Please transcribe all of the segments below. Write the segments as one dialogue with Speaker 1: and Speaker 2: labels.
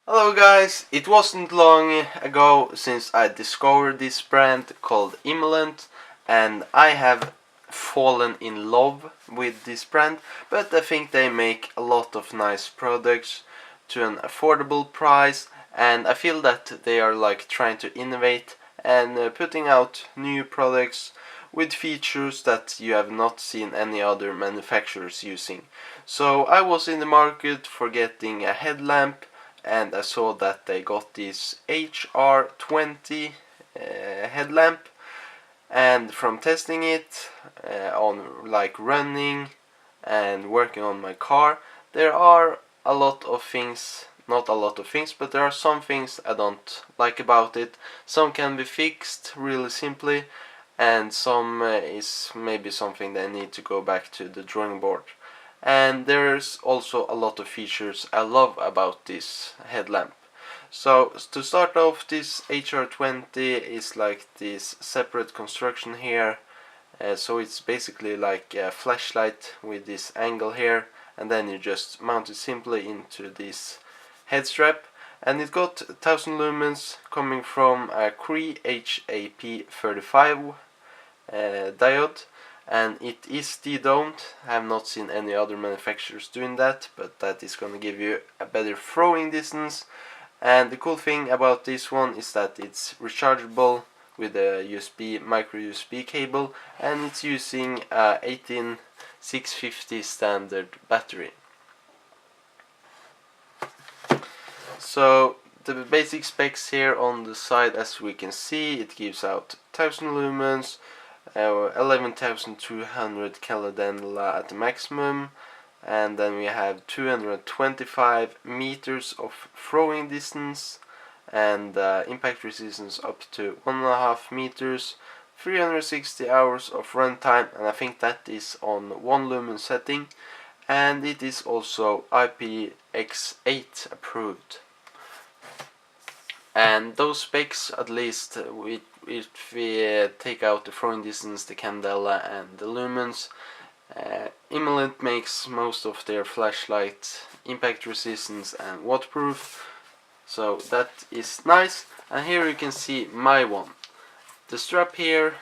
Speaker 1: Hello guys, it wasn't long ago since I discovered this brand called Imalent, and I have fallen in love with this brand, but I think they make a lot of nice products to an affordable price, and I feel that they are like trying to innovate and putting out new products with features that you have not seen any other manufacturers using. So I was in the market for getting a headlamp, and I saw that they got this HR20 headlamp, and from testing it on like running and working on my car, there are a lot of things, not a lot of things, but there are some things I don't like about it. Some can be fixed really simply, and some is maybe something that I need to go back to the drawing board. And there's also a lot of features I love about this headlamp. So to start off, this HR20 is like this separate construction here. So it's basically like a flashlight with this angle here, and then you just mount it simply into this head strap. And it got 1000 lumens coming from a Cree HAP35 diode, and it is de-domed. I have not seen any other manufacturers doing that, but that is going to give you a better throwing distance. And the cool thing about this one is that it's rechargeable with a micro USB cable, and it's using a 18650 standard battery. So the basic specs here on the side, as we can see, it gives out 1000 lumens, 11,200 kilodendla at the maximum, and then we have 225 meters of throwing distance, and impact resistance up to 1.5 meters, 360 hours of runtime, and I think that is on 1 lumen setting, and it is also IPX8 approved. And those specs, at least if we take out the throwing distance, the candela and the lumens, Imalent makes most of their flashlight impact resistance and waterproof, so that is nice. And here you can see my one. The strap here,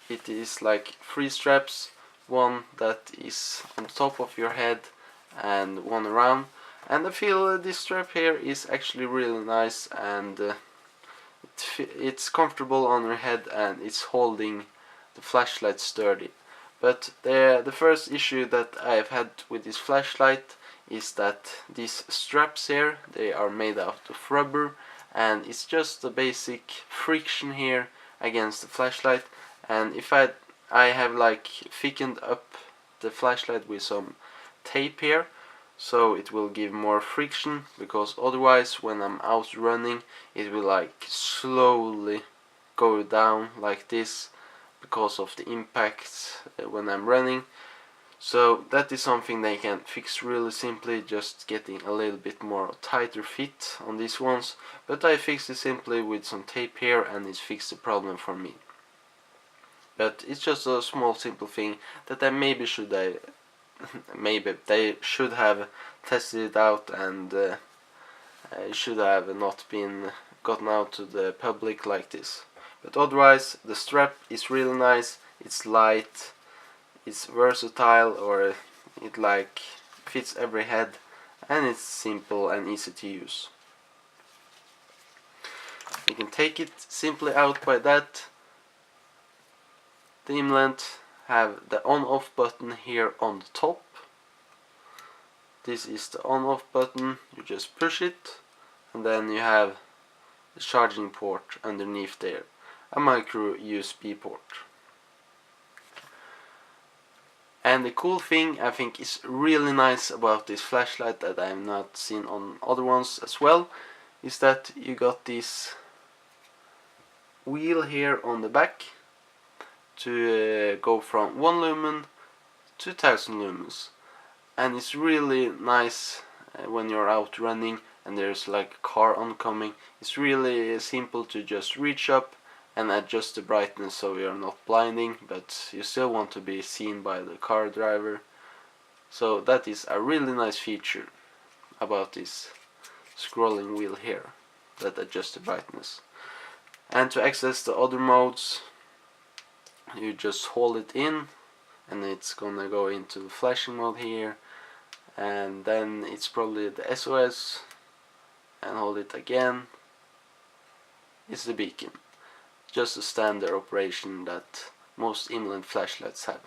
Speaker 1: it is like 3 straps, one that is on top of your head and one around. And I feel this strap here is actually really nice, and it's comfortable on your head, and it's holding the flashlight sturdy. But the first issue that I've had with this flashlight is that these straps here, they are made out of rubber, and it's just the basic friction here against the flashlight. And if I have like thickened up the flashlight with some tape here, so it will give more friction, because otherwise when I'm out running it will like slowly go down like this because of the impact when I'm running. So that is something they can fix really simply, just getting a little bit more tighter fit on these ones. But I fixed it simply with some tape here, and it fixed the problem for me. But it's just a small simple thing that maybe they should have tested it out, and should have not been gotten out to the public like this. But otherwise, the strap is really nice. It's light, it's versatile, or it like fits every head, and it's simple and easy to use. You can take it simply out by that. The Imalent have the on-off button here on the top. This is the on-off button. You just push it, and then you have the charging port underneath there, a micro USB port. And the cool thing I think is really nice about this flashlight that I have not seen on other ones as well, is that you got this wheel here on the back to go from 1 lumen to 1000 lumens. And it's really nice when you're out running and there's like a car oncoming. It's really simple to just reach up and adjust the brightness so you're not blinding, but you still want to be seen by the car driver. So that is a really nice feature about this scrolling wheel here that adjusts the brightness. And to access the other modes, you just hold it in and it's gonna go into flashing mode here, and then it's probably the SOS, and hold it again, it's the beacon. Just a standard operation that most Imalent flashlights have.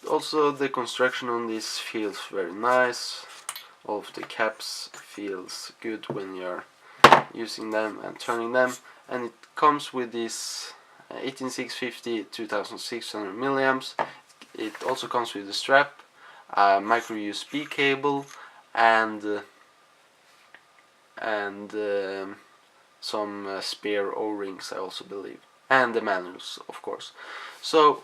Speaker 1: Also, the construction on this feels very nice. All of the caps feels good when you're using them and turning them, and it comes with this 18650 2600 milliamps. It also comes with a strap, a micro USB cable, and some spare O-rings, I also believe, and the manuals, of course. So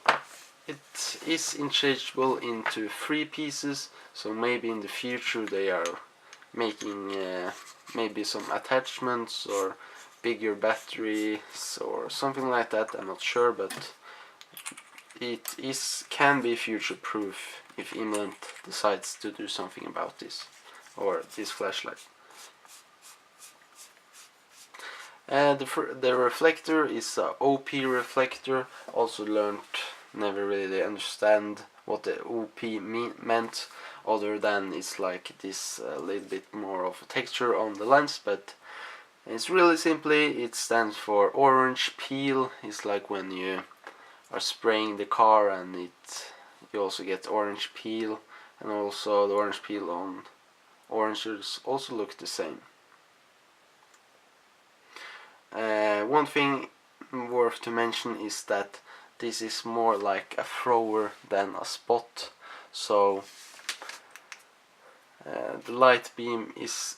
Speaker 1: it is interchangeable into 3 pieces, so maybe in the future they are making maybe some attachments or bigger batteries or something like that. I'm not sure, but it can be future proof if Imalent decides to do something about this, or this flashlight. The reflector is a OP reflector. Also learned, never really understand what the OP meant, other than it's like this little bit more of a texture on the lens, but it's really simply, it stands for orange peel. It's like when you are spraying the car and you also get orange peel, and also the orange peel on oranges also look the same. One thing worth to mention is that this is more like a thrower than a spot, so the light beam is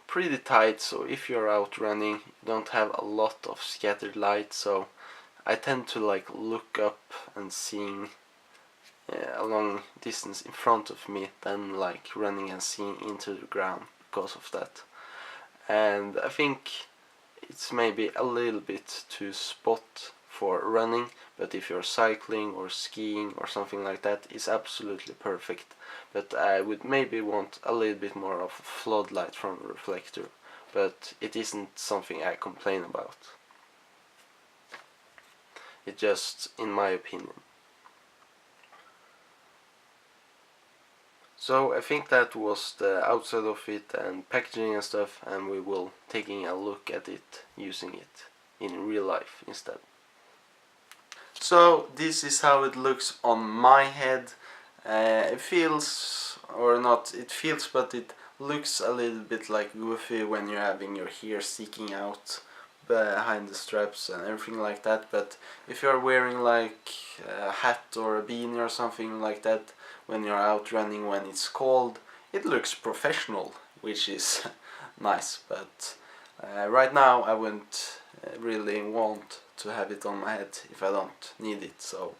Speaker 1: pretty tight, so if you're out running you don't have a lot of scattered light, so I tend to like look up and seeing a long distance in front of me than like running and seeing into the ground because of that. And I think it's maybe a little bit too spot for running, but if you're cycling or skiing or something like that, it's absolutely perfect. But I would maybe want a little bit more of a floodlight from the reflector, but it isn't something I complain about. It's just in my opinion. So I think that was the outside of it and packaging and stuff, and we will taking a look at it, using it in real life instead. So this is how it looks on my head. It feels, or not it feels, but it looks a little bit like goofy when you're having your hair sticking out behind the straps and everything like that, but if you're wearing like a hat or a beanie or something like that when you're out running when it's cold, it looks professional, which is nice. But right now I wouldn't really want to have it on my head if I don't need it, so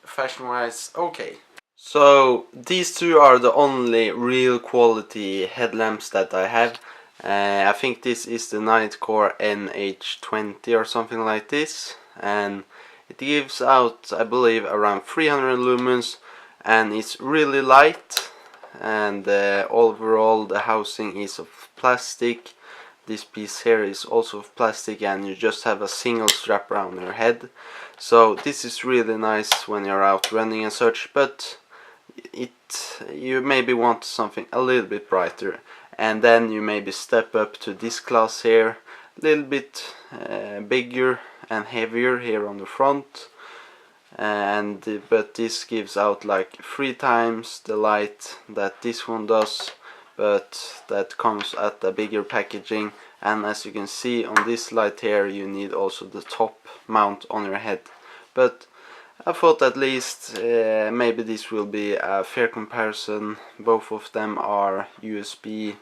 Speaker 1: fashion wise, okay. So these two are the only real quality headlamps that I have. I think this is the Nightcore NH20 or something like this, and it gives out, I believe, around 300 lumens, and it's really light, and overall the housing is of plastic. This piece here is also of plastic, and you just have a single strap around your head, so this is really nice when you're out running and such, but you maybe want something a little bit brighter, and then you maybe step up to this class here, a little bit bigger and heavier here on the front, but this gives out like 3 times the light that this one does, but that comes at a bigger packaging. And as you can see on this light here, you need also the top mount on your head, but I thought at least maybe this will be a fair comparison. Both of them are USB,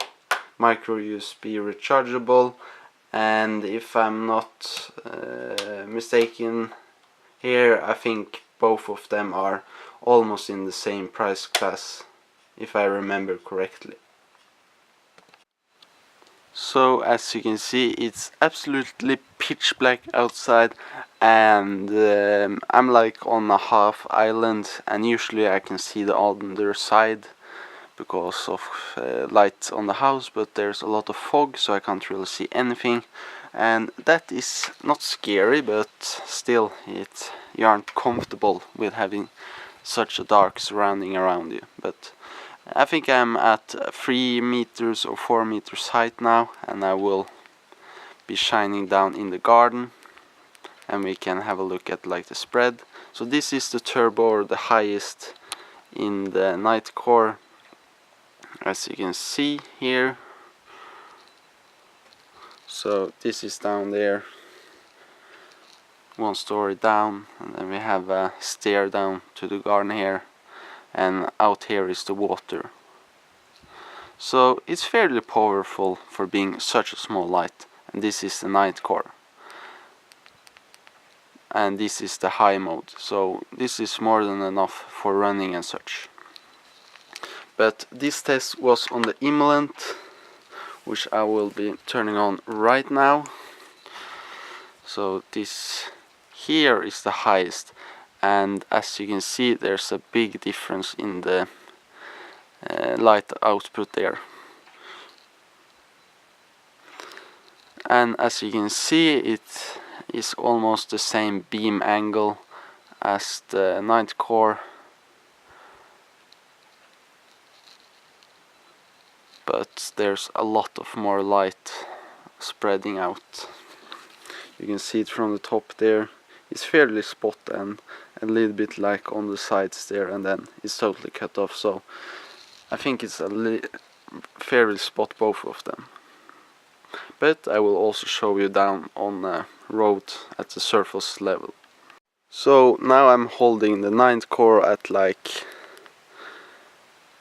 Speaker 1: micro USB rechargeable, and if I'm not mistaken here, I think both of them are almost in the same price class, if I remember correctly. So as you can see, it's absolutely pitch black outside, and I'm like on a half island, and usually I can see the other side, because of light on the house, but there's a lot of fog, so I can't really see anything, and that is not scary, but still you aren't comfortable with having such a dark surrounding around you. But I think I'm at 3 meters or 4 meters height now, and I will be shining down in the garden, and we can have a look at like the spread. So this is the turbo, or the highest in the night core, as you can see here. So this is down there, 1 story down, and then we have a stair down to the garden here, and out here is the water. So it's fairly powerful for being such a small light, and this is the night core. And this is the high mode, so this is more than enough for running and such. But this test was on the Imalent, which I will be turning on right now. So this here is the highest, and as you can see there's a big difference in the light output there. And as you can see, it is almost the same beam angle as the night core, but there's a lot of more light spreading out. You can see it from the top there. It's fairly spot and a little bit like on the sides there, and then it's totally cut off, so I think it's fairly spot both of them. But I will also show you down on the road at the surface level. So now I'm holding the ninth core at like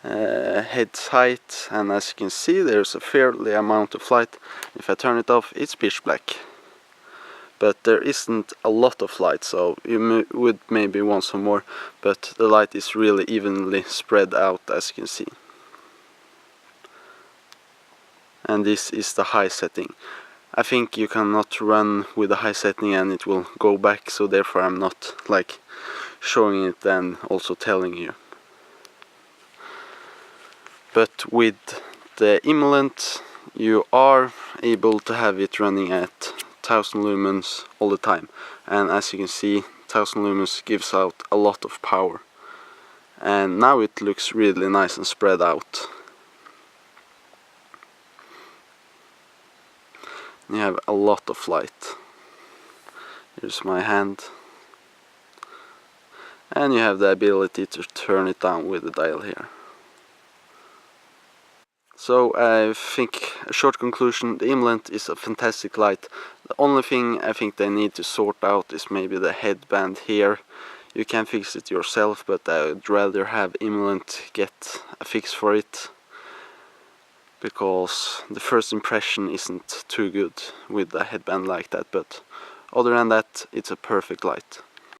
Speaker 1: head height, and as you can see there's a fairly amount of light. If I turn it off, it's pitch black, but there isn't a lot of light, so you would maybe want some more, but the light is really evenly spread out, as you can see. And this is the high setting. I think you cannot run with the high setting and it will go back, so therefore I'm not like showing it and also telling you. But with the Imalent you are able to have it running at 1000 lumens all the time, and as you can see 1000 lumens gives out a lot of power, and now it looks really nice and spread out. You have a lot of light. Here's my hand, and you have the ability to turn it down with the dial here. So I think a short conclusion, the Imalent is a fantastic light. The only thing I think they need to sort out is maybe the headband here. You can fix it yourself, but I would rather have Imalent get a fix for it, because the first impression isn't too good with a headband like that, but other than that it's a perfect light.